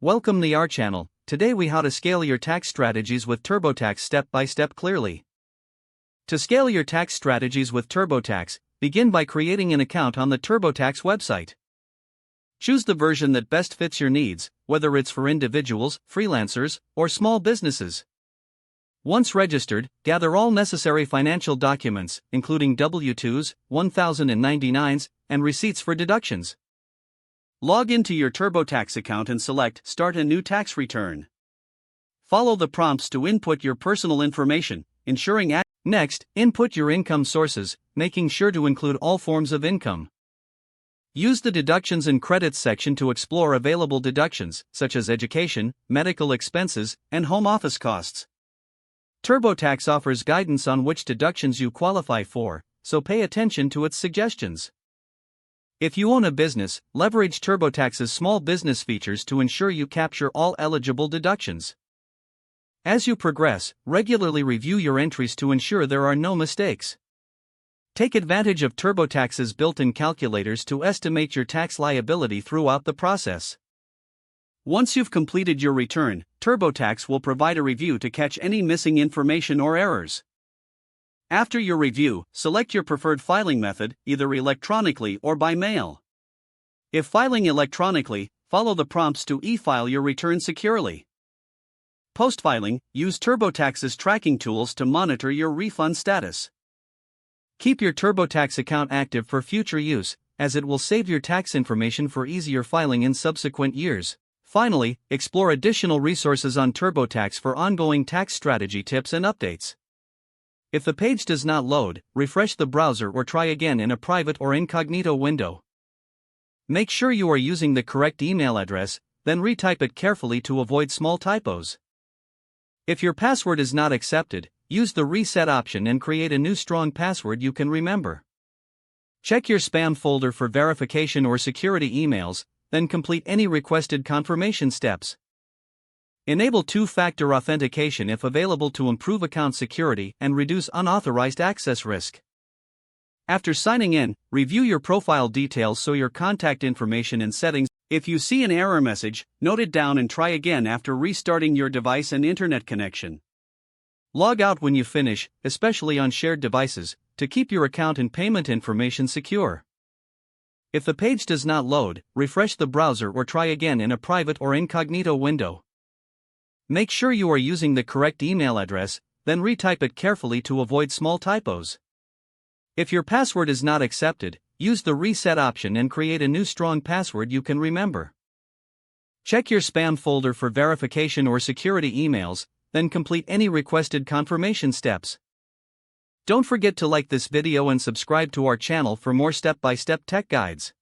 Welcome to our channel. Today we how to scale your tax strategies with TurboTax step by step clearly. To scale your tax strategies with TurboTax, begin by creating an account on the TurboTax website. Choose the version that best fits your needs, whether it's for individuals, freelancers, or small businesses. Once registered, gather all necessary financial documents, including W-2s, 1099s, and receipts for deductions. Log into your TurboTax account and select Start a new tax return. Follow the prompts to input your personal information, ensuring Next, input your income sources, making sure to include all forms of income. Use the Deductions and Credits section to explore available deductions, such as education, medical expenses, and home office costs. TurboTax offers guidance on which deductions you qualify for, so pay attention to its suggestions. If you own a business, leverage TurboTax's small business features to ensure you capture all eligible deductions. As you progress, regularly review your entries to ensure there are no mistakes. Take advantage of TurboTax's built-in calculators to estimate your tax liability throughout the process. Once you've completed your return, TurboTax will provide a review to catch any missing information or errors. After your review, select your preferred filing method, either electronically or by mail. If filing electronically, follow the prompts to e-file your return securely. Post-filing, use TurboTax's tracking tools to monitor your refund status. Keep your TurboTax account active for future use, as it will save your tax information for easier filing in subsequent years. Finally, explore additional resources on TurboTax for ongoing tax strategy tips and updates. If the page does not load, refresh the browser or try again in a private or incognito window. Make sure you are using the correct email address, then retype it carefully to avoid small typos. If your password is not accepted, use the reset option and create a new strong password you can remember. Check your spam folder for verification or security emails, then complete any requested confirmation steps. Enable two-factor authentication if available to improve account security and reduce unauthorized access risk. After signing in, review your profile details so your contact information and settings. If you see an error message, note it down and try again after restarting your device and internet connection. Log out when you finish, especially on shared devices, to keep your account and payment information secure. If the page does not load, refresh the browser or try again in a private or incognito window. Make sure you are using the correct email address, then retype it carefully to avoid small typos. If your password is not accepted, use the reset option and create a new strong password you can remember. Check your spam folder for verification or security emails, then complete any requested confirmation steps. Don't forget to like this video and subscribe to our channel for more step-by-step tech guides.